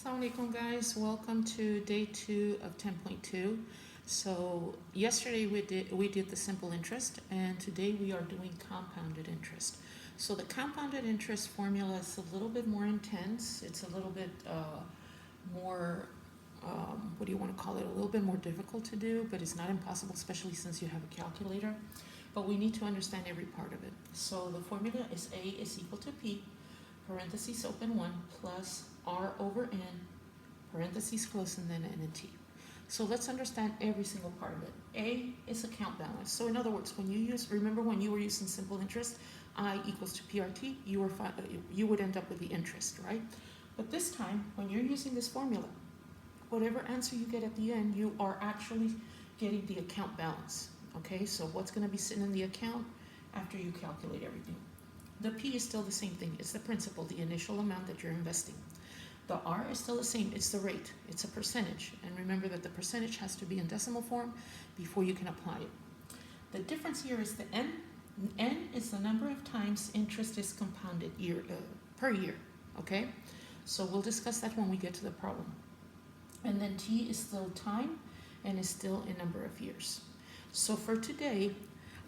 Assalamu alaikum guys, welcome to day 2 of 10.2. So yesterday we did the simple interest and today we are doing compounded interest. So the compounded interest formula is a little bit more intense. It's a little bit more, what do you want to call it, a little bit more difficult to do, but it's not impossible, especially since you have a calculator. But we need to understand every part of it. So the formula is A is equal to P, parentheses open 1, plus R over N, parentheses close, and then N and T. So let's understand every single part of it. A is account balance. So in other words, remember when you were using simple interest, I equals to PRT, you would end up with the interest, right? But this time, when you're using this formula, whatever answer you get at the end, you are actually getting the account balance. Okay, so what's going to be sitting in the account after you calculate everything? The P is still the same thing. It's the principal, the initial amount that you're investing. The R is still the same. It's the rate. It's a percentage. And remember that the percentage has to be in decimal form before you can apply it. The difference here is the N. N is the number of times interest is compounded per year. Okay? So we'll discuss that when we get to the problem. And then T is still time and is still a number of years. So for today,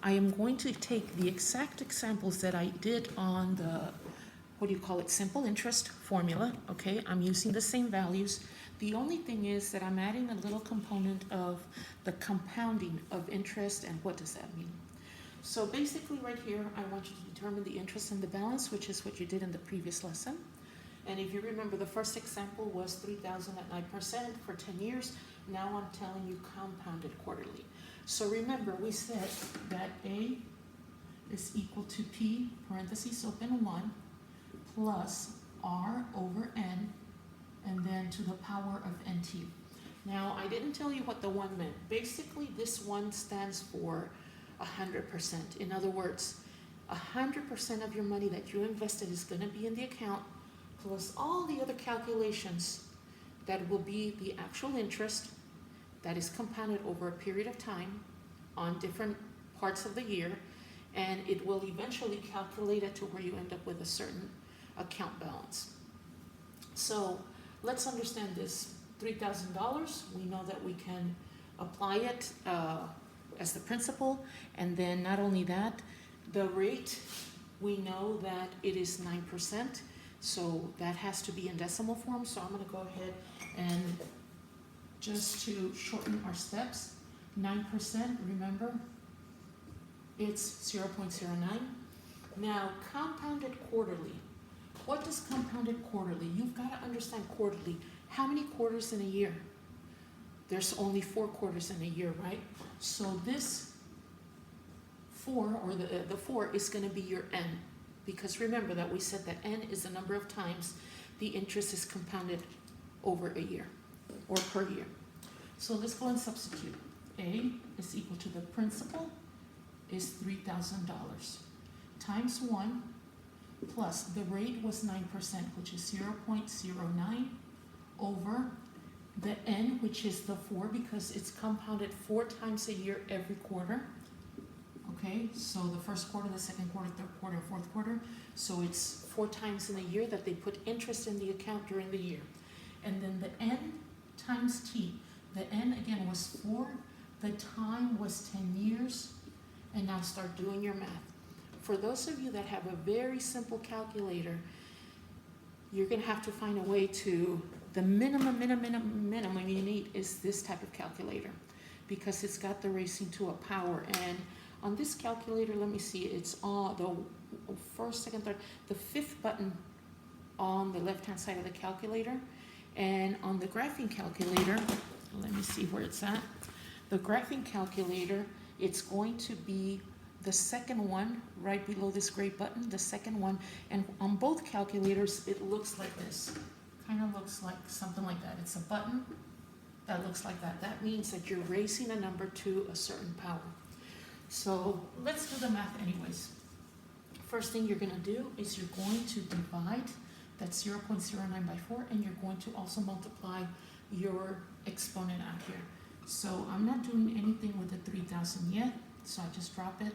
I am going to take the exact examples that I did on the, simple interest formula, okay? I'm using the same values. The only thing is that I'm adding a little component of the compounding of interest, and what does that mean? So basically right here, I want you to determine the interest and the balance, which is what you did in the previous lesson. And if you remember, the first example was 3,000 at 9% for 10 years. Now I'm telling you compounded quarterly. So remember, we said that A is equal to P, parentheses open 1, plus R over N, and then to the power of NT. Now, I didn't tell you what the 1 meant. Basically, this 1 stands for 100%. In other words, 100% of your money that you invested is going to be in the account, plus all the other calculations that will be the actual interest that is compounded over a period of time on different parts of the year, and it will eventually calculate it to where you end up with a certain account balance. So let's understand this. $3,000, we know that we can apply it as the principal, and then not only that, the rate, we know that it is 9%, so that has to be in decimal form. So I'm going to go ahead and just to shorten our steps, 9%, remember, it's 0.09. Now, compounded quarterly. What does compounded quarterly? You've got to understand quarterly. How many quarters in a year? There's only 4 quarters in a year, right? So this 4, or the 4 is going to be your N. Because remember that we said that N is the number of times the interest is compounded over a year, or per year. So let's go and substitute. A is equal to the principal is $3,000 times 1 plus the rate was 9%, which is 0.09 over the N, which is the 4 because it's compounded 4 times a year every quarter. Okay, so the first quarter, the second quarter, third quarter, fourth quarter. So it's 4 times in a year that they put interest in the account during the year. And then the N times T. The N again was 4, the time was 10 years, and now start doing your math. For those of you that have a very simple calculator, you're going to have to find a way to, the minimum you need is this type of calculator because it's got the raising to a power. And on this calculator, let me see, it's on the first, second, third, the 5th button on the left-hand side of the calculator. And on the graphing calculator, let me see where it's at. The graphing calculator, it's going to be the second one right below this gray button, the second one. And on both calculators, it looks like this. Kind of looks like something like that. It's a button that looks like that. That means that you're raising a number to a certain power. So let's do the math anyways. First thing you're going to do is you're going to divide that 0.09 by 4, and you're going to also multiply your exponent out here. So I'm not doing anything with the 3,000 yet, so I just drop it.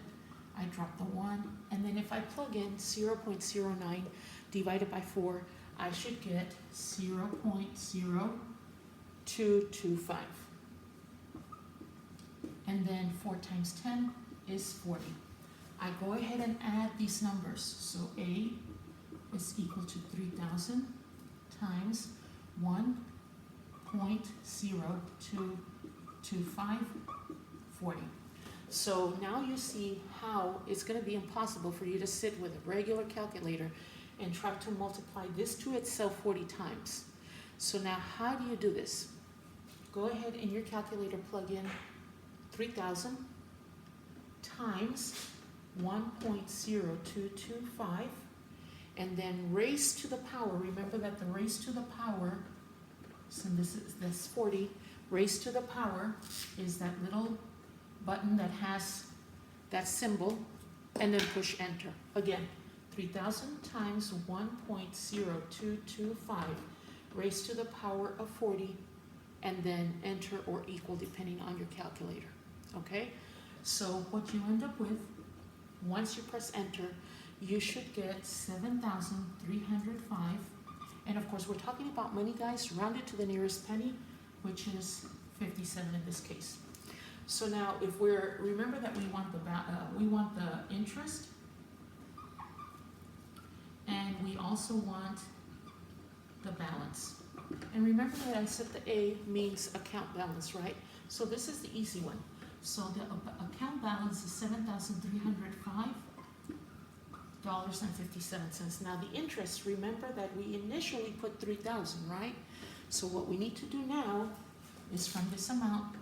I drop the 1, and then if I plug in 0.09 divided by 4, I should get 0.0225. And then 4 times 10 is 40. I go ahead and add these numbers. So A is equal to 3,000 times 1.0225, 40. So now you see how it's going to be impossible for you to sit with a regular calculator and try to multiply this to itself 40 times. So now how do you do this? Go ahead in your calculator, plug in 3,000 times 1.0225, and then raise to the power. Remember that the raise to the power, so this 40, raise to the power is that little button that has that symbol, and then push enter. Again, 3,000 times 1.0225 raised to the power of 40, and then enter or equal depending on your calculator. Okay, so what you end up with, once you press enter, you should get 7,305. And of course, we're talking about money, guys, rounded to the nearest penny, which is 57 in this case. So now, if we're, remember that we want the interest, and we also want the balance. And remember that I said the A means account balance, right? So this is the easy one. So the account balance is $7,305.57. Now the interest, remember that we initially put 3,000, right? So what we need to do now is from this amount,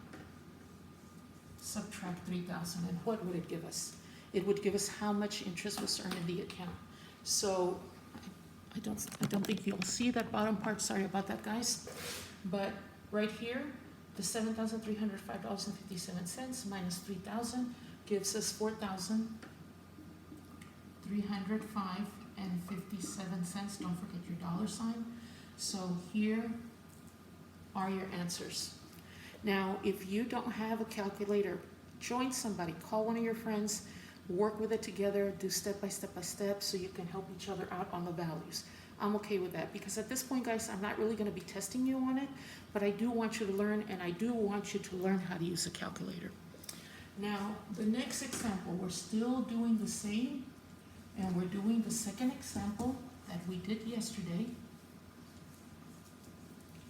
subtract 3,000, and what would it give us? It would give us how much interest was earned in the account. So I don't think you'll see that bottom part. Sorry about that, guys. But right here, the $7,305.57 minus 3,000 gives us $4,305.57. Don't forget your dollar sign. So here are your answers. Now, if you don't have a calculator, join somebody, call one of your friends, work with it together, do step by step so you can help each other out on the values. I'm okay with that, because at this point, guys, I'm not really going to be testing you on it, but I do want you to learn, and I do want you to learn how to use a calculator. Now, the next example, we're still doing the same, and we're doing the second example that we did yesterday.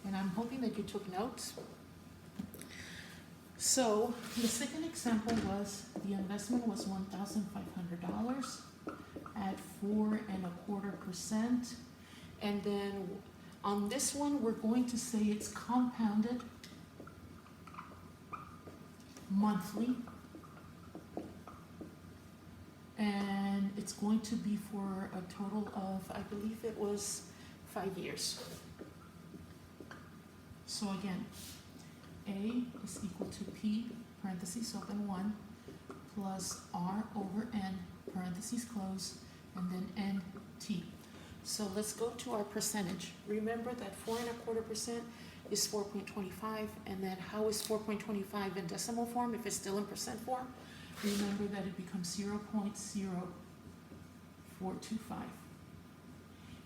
And I'm hoping that you took notes. So the second example was the investment was $1,500 at 4.25%. And then on this one, we're going to say it's compounded monthly. And it's going to be for a total of, I believe it was 5 years. So again, A is equal to P, parentheses open 1, plus R over N, parentheses close, and then N T. So let's go to our percentage. Remember that 4.25% is 4.25, and then how is 4.25 in decimal form if it's still in percent form? Remember that it becomes 0.0425.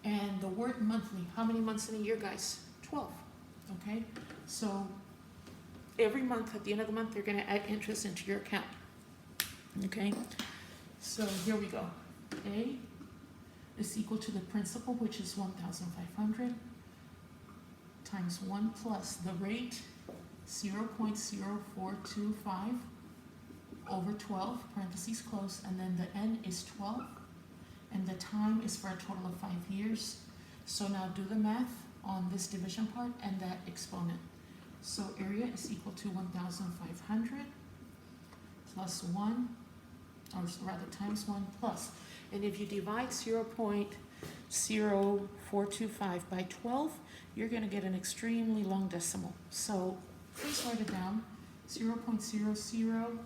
And the word monthly, how many months in a year, guys? 12, okay? So every month, at the end of the month, they're gonna add interest into your account, okay? So here we go. A is equal to the principal, which is 1,500, times 1 plus the rate, 0.0425 over 12, parentheses close, and then the N is 12, and the time is for a total of 5 years. So now do the math on this division part and that exponent. So area is equal to 1,500 plus 1, or rather times 1 plus. And if you divide 0.0425 by 12, you're going to get an extremely long decimal. So please write it down, 0.00,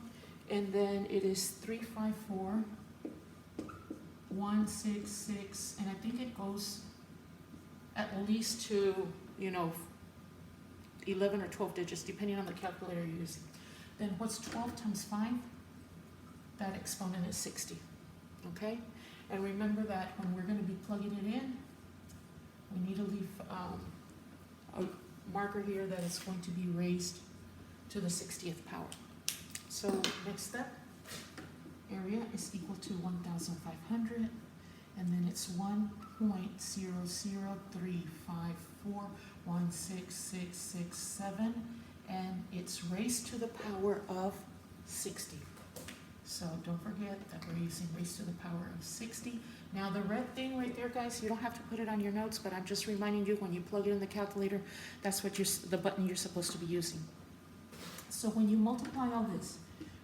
and then it is 354,166, and I think it goes at least to, 11 or 12 digits, depending on the calculator you're using. Then what's 12 times 5? That exponent is 60, okay? And remember that when we're going to be plugging it in, We need to leave a marker here that is going to be raised to the 60th power. So next step, area is equal to 1,500, and then it's 1.00354166667, and it's raised to the power of 60. So don't forget that we're using raised to the power of 60. Now the red thing right there, guys, you don't have to put it on your notes, but I'm just reminding you, when you plug it in the calculator, that's what the button you're supposed to be using. So when you multiply all this,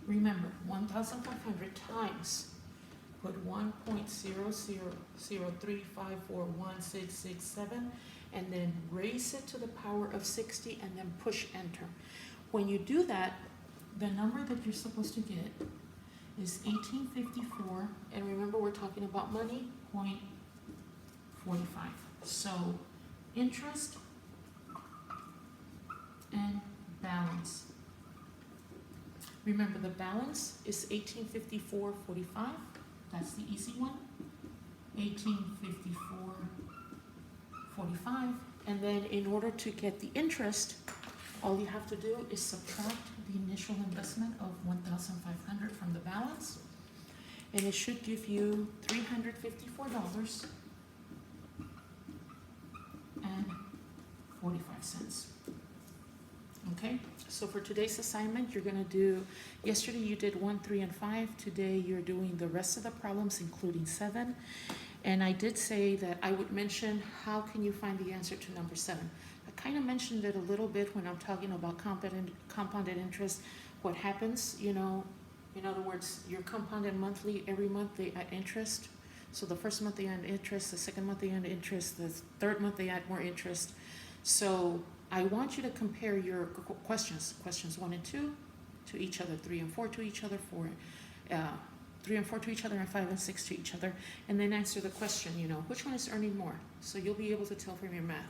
remember 1,500 times, put 1.00035416667, and then raise it to the power of 60, and then push enter. When you do that, the number that you're supposed to get is 1854, and remember we're talking about money, 0.45. So interest and balance. Remember the balance is 1854.45. That's the easy one. 1854.45. And then in order to get the interest, all you have to do is subtract the initial investment of 1,500 from the balance, and it should give you $354.45. Okay, so for today's assignment, you're going to do, yesterday you did 1, 3, and 5. Today you're doing the rest of the problems, including 7. And I did say that I would mention how can you find the answer to number 7. I kind of mentioned it a little bit when I'm talking about compounded interest. What happens, in other words, you're compounded monthly. Every month they add interest. So the first month they add interest, the second month they add interest, the third month they add more interest. So I want you to compare your questions 1 and 2 to each other, 3 and 4 to each other, 3 and 4 to each other, and 5 and 6 to each other, and then answer the question, which one is earning more? So you'll be able to tell from your math.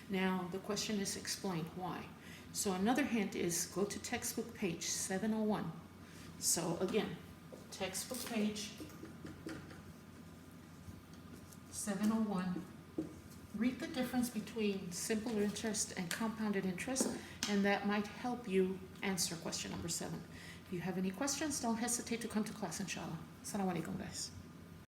Now, the question is explain why. So another hint is go to textbook page 701. So again, textbook page 701. Read the difference between simple interest and compounded interest, and that might help you answer question number 7. If you have any questions, don't hesitate to come to class, inshallah. Assalamu alaikum, guys.